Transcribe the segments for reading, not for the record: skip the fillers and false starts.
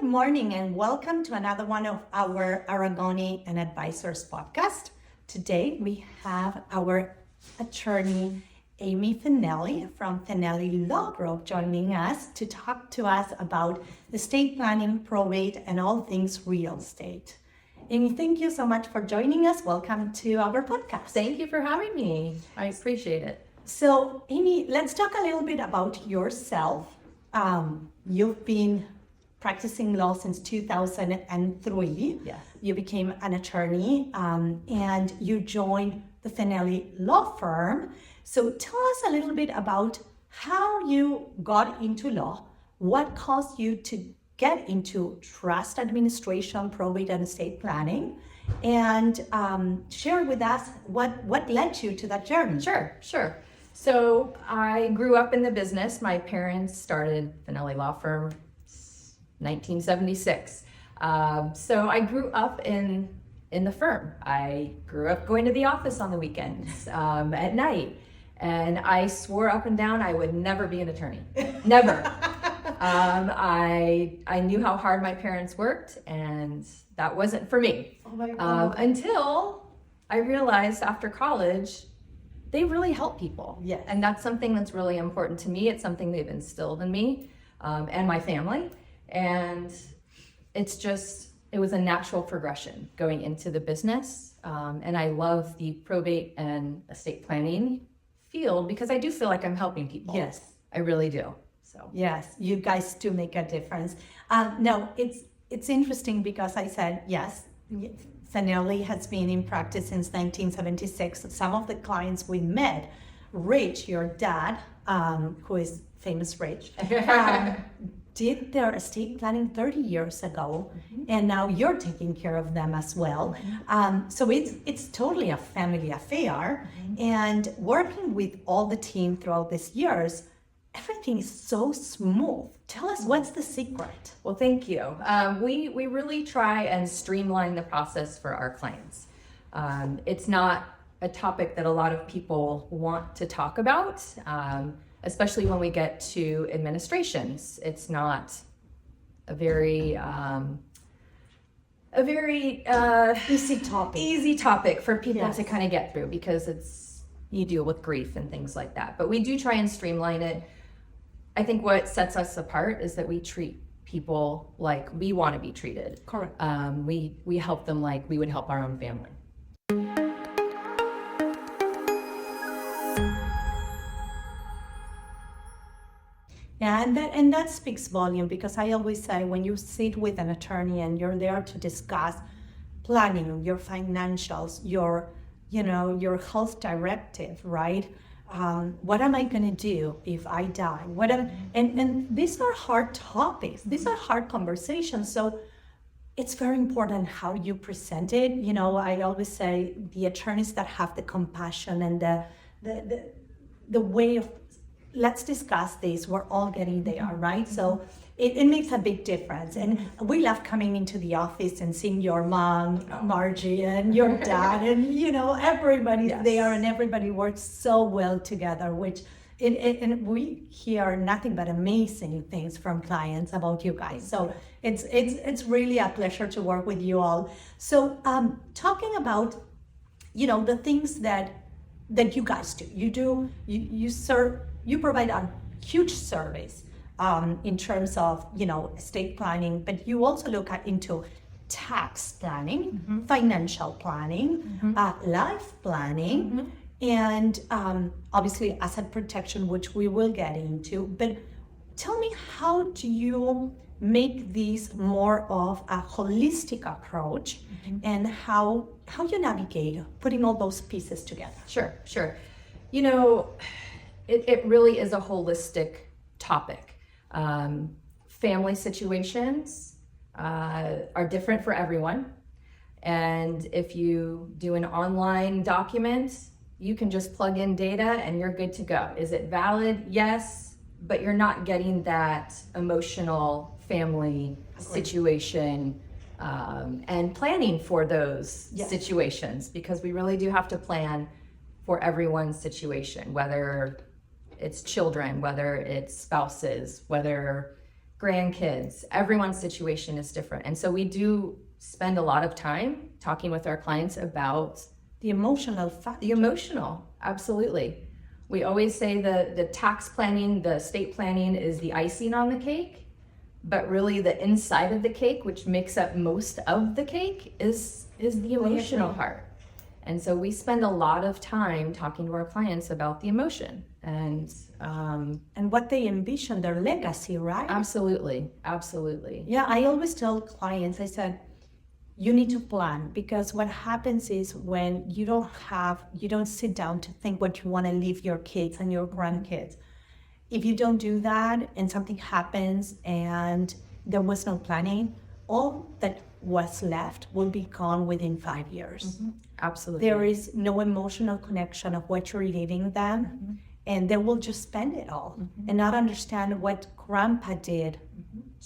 morning and welcome to another one of our Aragone and Advisors Podcast. Today we have our attorney Amy Fennelli from Fennelli Law Group joining us to talk to us about estate planning, probate, and all things real estate. Amy, thank you so much for joining us. Welcome to our podcast. Thank you for having me. I appreciate it. So, Amy, let's talk a little bit about yourself. You've been practicing law since 2003. Yes. You became an attorney and you joined the Fennelli Law Firm. So tell us a little bit about how you got into law, what caused you to get into trust administration, probate, and estate planning, and share with us what led you to that journey. Sure. So I grew up in the business. My parents started Fennelli Law Firm 1976. So I grew up in the firm. I grew up going to the office on the weekends, at night. And I swore up and down I would never be an attorney. Never. I knew how hard my parents worked, and that wasn't for me. Oh my God. Until I realized after college, they really help people. Yes. And that's something that's really important to me. It's something they've instilled in me and my family. And it was a natural progression going into the business. And I love the probate and estate planning field because I do feel like I'm helping people. Yes. I really do. So yes, you guys do make a difference. No, it's interesting because I said, yes, Fennelli has been in practice since 1976. Some of the clients we met, Rich, your dad, who is famous Rich, did their estate planning 30 years ago, and now you're taking care of them as well. So it's totally a family affair, and working with all the team throughout these years, everything is so smooth. Tell us, what's the secret? Well, thank you. We really try and streamline the process for our clients. It's not a topic that a lot of people want to talk about. Especially when we get to administrations. It's not a very easy topic for people to kind of get through because you deal with grief and things like that. But we do try and streamline it. I think what sets us apart is that we treat people like we want to be treated. Correct. We help them like we would help our own family. Yeah, and that speaks volume because I always say when you sit with an attorney and you're there to discuss planning, your financials, your health directive, right? What am I going to do if I die? And these are hard topics. These are hard conversations. So it's very important how you present it. I always say the attorneys that have the compassion and the way of let's discuss this. We're all getting there, right? So it makes a big difference. And we love coming into the office and seeing your mom, Margie, and your dad, and everybody's there and everybody works so well together, and we hear nothing but amazing things from clients about you guys. So it's really a pleasure to work with you all. So talking about, the things that you guys do, you provide a huge service in terms of, estate planning, but you also look into tax planning, financial planning, life planning, and obviously asset protection, which we will get into. But tell me, how do you make this more of a holistic approach and how you navigate putting all those pieces together? Sure. It really is a holistic topic. Family situations are different for everyone. And if you do an online document, you can just plug in data and you're good to go. Is it valid? Yes, but you're not getting that emotional family situation and planning for those situations, because we really do have to plan for everyone's situation, whether it's children, whether it's spouses, whether grandkids. Everyone's situation is different. And so we do spend a lot of time talking with our clients about the emotional factor. the emotional. Absolutely. We always say the tax planning, the estate planning is the icing on the cake, but really the inside of the cake, which makes up most of the cake, is the emotional part. And so we spend a lot of time talking to our clients about the emotion and what they envision, their legacy, right? absolutely. Yeah, I always tell clients, I said, you need to plan, because what happens is when you don't sit down to think what you want to leave your kids and your grandkids. If you don't do that and something happens and there was no planning, all that was left will be gone within 5 years. Absolutely. There is no emotional connection of what you're leaving them, and they will just spend it all and not understand what grandpa did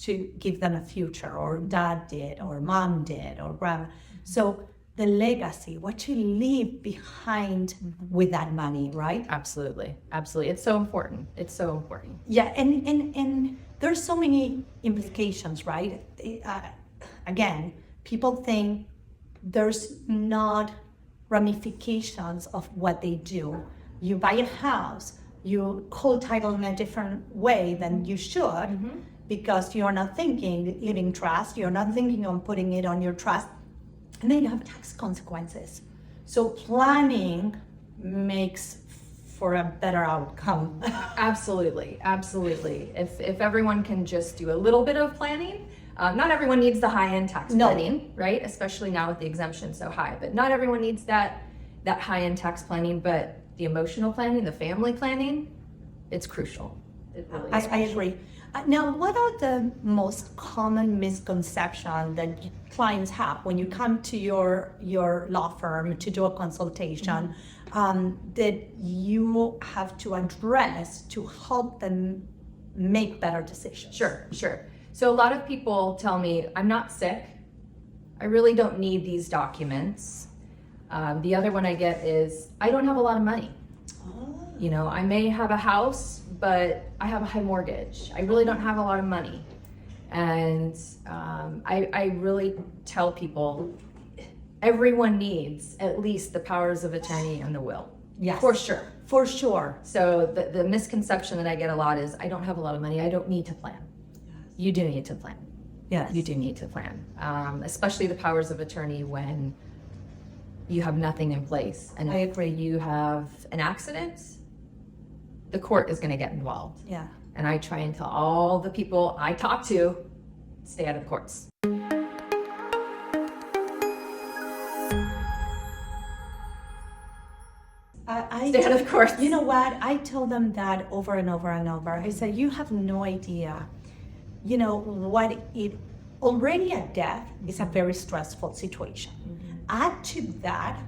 to give them a future, or dad did, or mom did, or grandma. So the legacy, what you leave behind with that money, right? Absolutely. It's so important. Yeah, and there's so many implications, right? Again, people think there's not ramifications of what they do. You buy a house, you co-title in a different way than you should, because you're not thinking living trust, you're not thinking on putting it on your trust, and then you have tax consequences. So planning makes for a better outcome. Absolutely. If everyone can just do a little bit of planning, not everyone needs the high-end tax planning, right? Especially now with the exemption so high, but not everyone needs that high-end tax planning, but the emotional planning, the family planning, it's crucial. It really is. I agree. Now, what are the most common misconceptions that clients have when you come to your law firm to do a consultation that you have to address to help them make better decisions? Sure. So a lot of people tell me, I'm not sick. I really don't need these documents. The other one I get is, I don't have a lot of money. You know, I may have a house, but I have a high mortgage. I really don't have a lot of money. And I really tell people, everyone needs at least the powers of attorney and the will. Yes. For sure. So the misconception that I get a lot is, I don't have a lot of money, I don't need to plan. You do need to plan. Yes. You do need to plan, especially the powers of attorney when you have nothing in place. And I agree. You have an accident, the court is going to get involved. Yeah. And I try and tell all the people I talk to, stay out of the courts. Stay out of the courts. You know what? I tell them that over and over and over. I said, you have no idea, you know, what it already at death is a very stressful situation. Add to that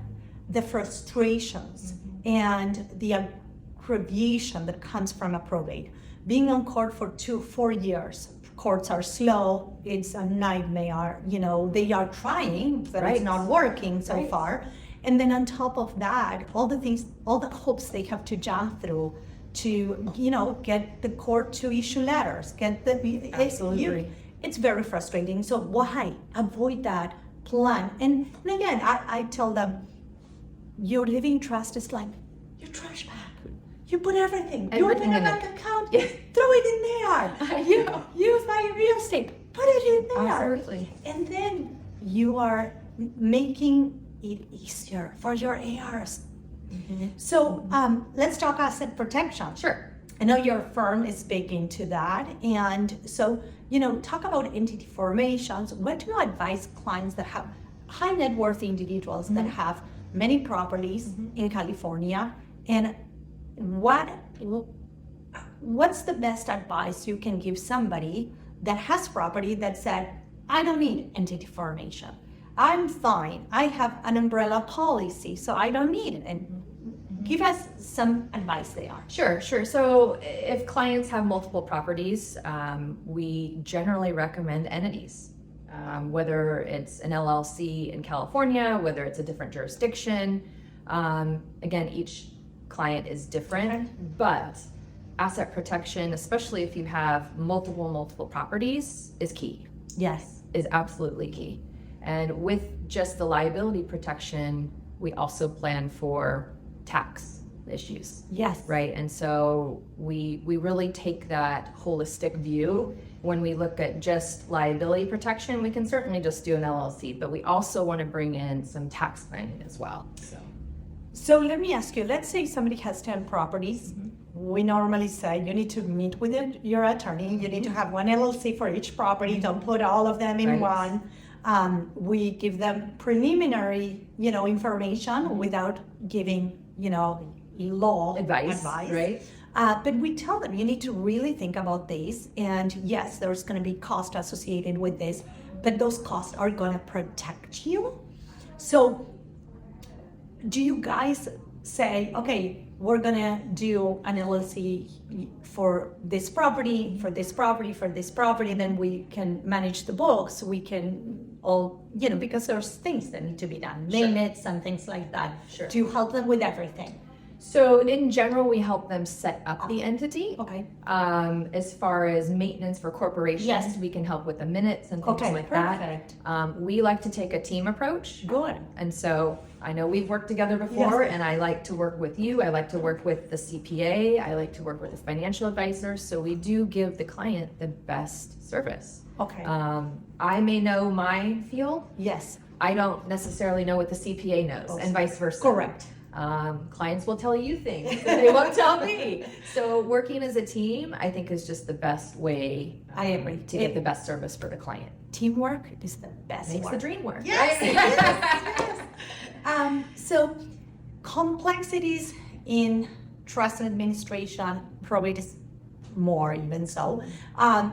the frustrations and the aggravation that comes from a probate. Being on court for 4 years, courts are slow, it's a nightmare, you know, they are trying, but it's not working so far. And then on top of that, all the things, all the hoops they have to jump through to, you know, get the court to issue letters, Absolutely. It's very frustrating. So why avoid that? Plan. And again, I tell them, your living trust is like your trash bag. You put everything. You open a bank account, throw it in there. You buy real estate, put it in there. Absolutely. And then you are making it easier for your heirs. So let's talk asset protection. Sure. I know your firm is big into that. And so, you know, talk about entity formations. What do you advise clients that have high net worth individuals that have many properties in California? And what's the best advice you can give somebody that has property that said, I don't need entity formation. I'm fine. I have an umbrella policy, so I don't need it. And give us some advice there. Sure. So if clients have multiple properties, we generally recommend entities, whether it's an LLC in California, whether it's a different jurisdiction. Again, each client is different, but asset protection, especially if you have multiple properties, is key. Yes. Is absolutely key. And with just the liability protection, we also plan for tax issues. Yes. Right. And so we really take that holistic view. When we look at just liability protection, we can certainly just do an LLC, but we also want to bring in some tax planning as well. So let me ask you, let's say somebody has 10 properties. We normally say you need to meet with your attorney. You need to have one LLC for each property. Don't put all of them in one. We give them preliminary, information without giving, law Advice. Right. But we tell them you need to really think about this. And yes, there's going to be cost associated with this, but those costs are going to protect you. So do you guys say, okay, we're going to do an LLC for this property, for this property, for this property, then we can manage the books. We can all, because there's things that need to be done, limits and things like that. Sure. Do you help them with everything? So in general, we help them set up the entity. Okay. As far as maintenance for corporations, Yes. we can help with the minutes and things like perfect. that. We like to take a team approach. Good. And so I know we've worked together before, Yes. and I like to work with you. I like to work with the CPA. I like to work with the financial advisor. So we do give the client the best service. Okay. I may know my field. Yes. I don't necessarily know what the CPA knows, and vice versa. Correct. Clients will tell you things that they won't tell me. So working as a team, I think, is just the best way. I agree. To get the best service for the client. Teamwork is the best Makes work. the dream work. Yes, Right? yes. So complexities in trust and administration, probate is more even so.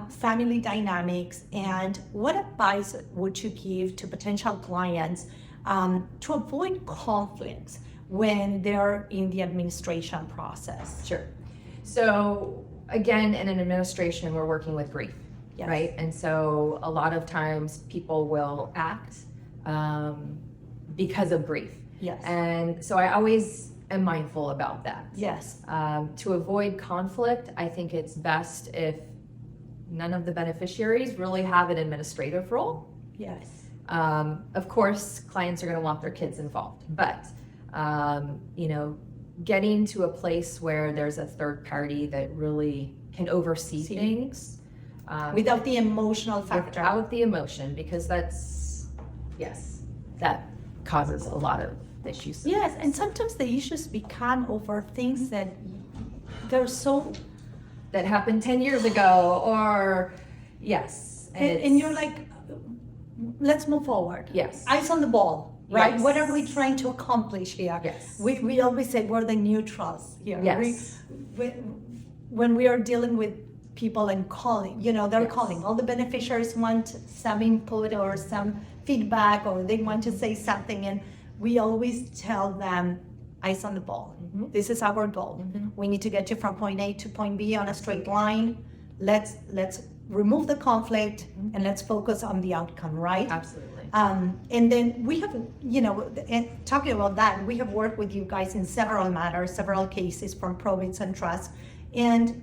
Family dynamics, and what advice would you give to potential clients to avoid conflicts when they're in the administration process? Sure. So again, in an administration, we're working with grief. Yes. Right? And so a lot of times people will act because of grief. Yes. And so I always am mindful about that. Yes. To avoid conflict, I think it's best if none of the beneficiaries really have an administrative role. Yes. Of course, clients are going to want their kids involved, but getting to a place where there's a third party that really can oversee things. Without the emotional factor. Without the emotion, because that causes a lot of issues. Yes, and sometimes the issues become over things that they're so... That happened 10 years ago, or yes. And you're like, let's move forward. Yes. Eyes on the ball, right? Yes. What are we trying to accomplish here? Yes. We always say we're the neutrals here. Yes. When we are dealing with people and calling, they're Yes. calling. All the beneficiaries want some input or some feedback, or they want to say something, and we always tell them, eyes on the ball. Mm-hmm. This is our goal. Mm-hmm. We need to get you from point A to point B on a straight line. Let's remove the conflict and let's focus on the outcome, right? Absolutely. And then we have, and talking about that, we have worked with you guys in several matters, several cases from probates and trusts. And,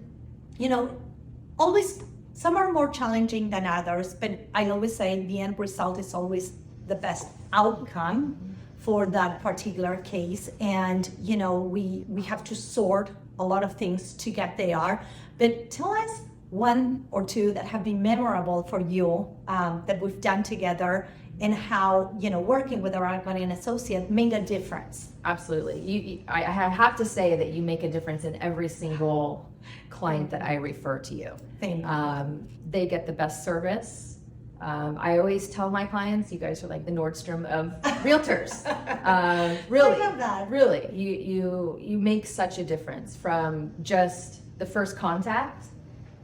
always, some are more challenging than others, but I always say the end result is always the best outcome for that particular case. And, we have to sort a lot of things to get there. But tell us one or two that have been memorable for you that we've done together, and how, working with Aragone Associates made a difference. Absolutely. I have to say that you make a difference in every single client that I refer to you. Thank you. They get the best service. I always tell my clients, you guys are like the Nordstrom of realtors. Really, I love that. really, you make such a difference from just the first contact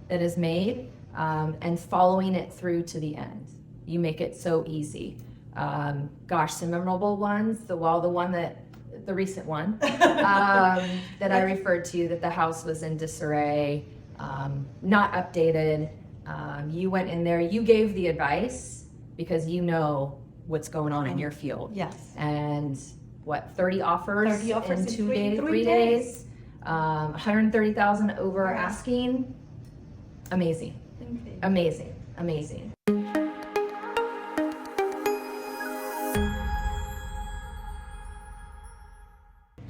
that is made and following it through to the end. You make it so easy. Some memorable ones. The recent one that I referred to, that the house was in disarray, not updated. You went in there, you gave the advice because you know what's going on in your field. Yes. And 30 offers, 30 offers in in 2 days, 3 3 days. 130,000 over asking. Amazing. Okay. Amazing. Amazing.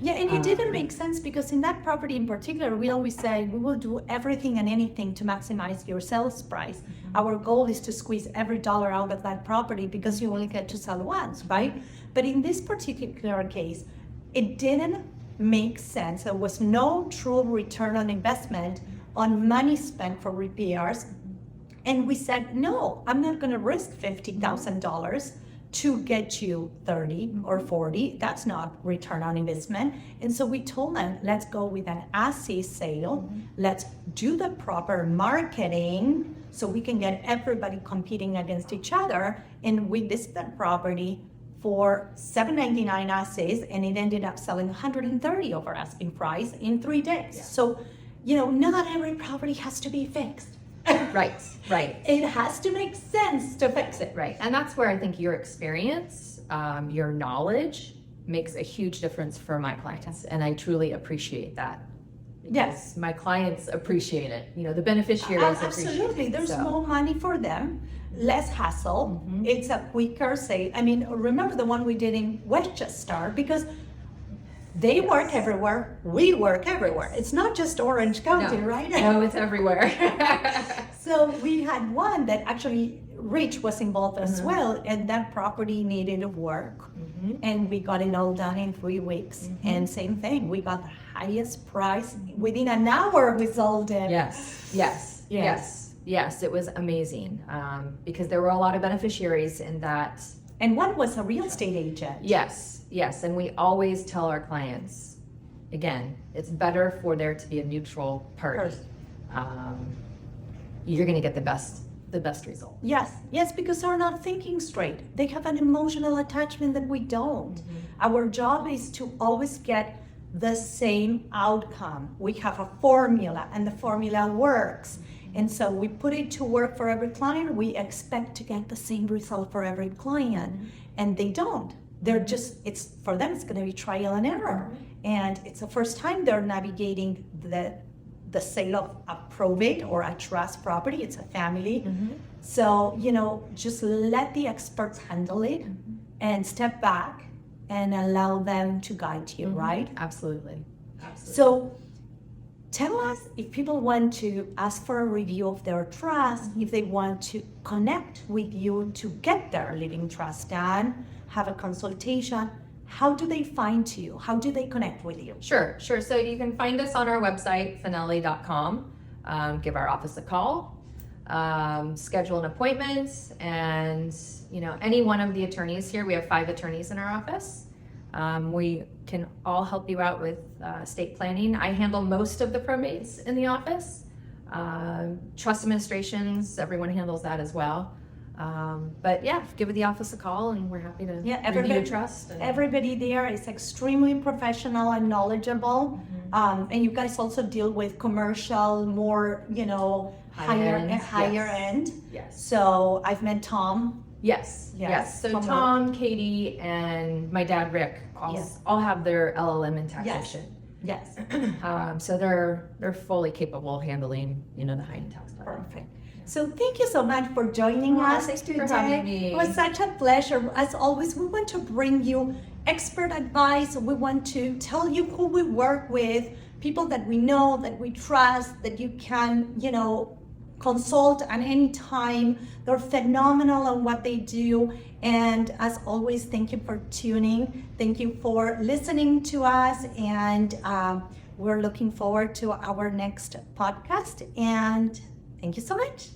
Yeah, and it didn't make sense because in that property in particular, we always say we will do everything and anything to maximize your sales price. Our goal is to squeeze every dollar out of that property because you only get to sell once, right? But in this particular case, it didn't make sense. There was no true return on investment on money spent for repairs. And we said, no, I'm not going to risk $50,000 to get you 30 or 40. That's not return on investment. And so we told them, let's go with an as-is sale. Let's do the proper marketing so we can get everybody competing against each other. And we listed the property for $799 as-is, and it ended up selling $130 over asking price in 3 days. Yeah. So, not every property has to be fixed. Right. It has to make sense to fix it. Right. And that's where I think your experience, your knowledge makes a huge difference for my clients. And I truly appreciate that. Yes. My clients appreciate it. The beneficiaries appreciate it. Absolutely. There's more money for them, less hassle. It's a quicker sale. I mean, remember the one we did in Westchester, because they work everywhere, we work everywhere. It's not just Orange County, right? No, it's everywhere. So we had one that actually Rich was involved as well, and that property needed work. And we got it all done in 3 weeks. And same thing, we got the highest price. Within an hour, we sold it. Yes, it was amazing, because there were a lot of beneficiaries in that. And one was a real estate agent. Yes, and we always tell our clients, again, it's better for there to be a neutral party. You're going to get the best result. Yes, because they're not thinking straight. They have an emotional attachment that we don't. Our job is to always get the same outcome. We have a formula, and the formula works. And so we put it to work for every client. We expect to get the same result for every client, and they don't. For them, it's going to be trial and error. And it's the first time they're navigating the sale of a probate or a trust property. It's a family. So, just let the experts handle it and step back and allow them to guide you, right? Absolutely. So tell us if people want to ask for a review of their trust, if they want to connect with you to get their living trust done, have a consultation, how do they find you? How do they connect with you? Sure. So you can find us on our website, fennelli.com. Give our office a call, schedule an appointment, and any one of the attorneys here. We have 5 attorneys in our office. We can all help you out with estate planning. I handle most of the probates in the office. Trust administrations, everyone handles that as well. But yeah, give the office a call, and we're happy to review your trust. Everybody there is extremely professional and knowledgeable. And you guys also deal with commercial, more, higher end. Yes. So I've met Tom. Yes. So Tom, Katie, and my dad, Rick, all have their LLM in taxation. Yes. So they're fully capable of handling, the high-end tax part. Perfect. So thank you so much for joining us thank you today. for having me. It was such a pleasure. As always, we want to bring you expert advice. We want to tell you who we work with, people that we know, that we trust, that you can, consult at any time. They're phenomenal on what they do. And as always, thank you for tuning. Thank you for listening to us. And we're looking forward to our next podcast. And thank you so much.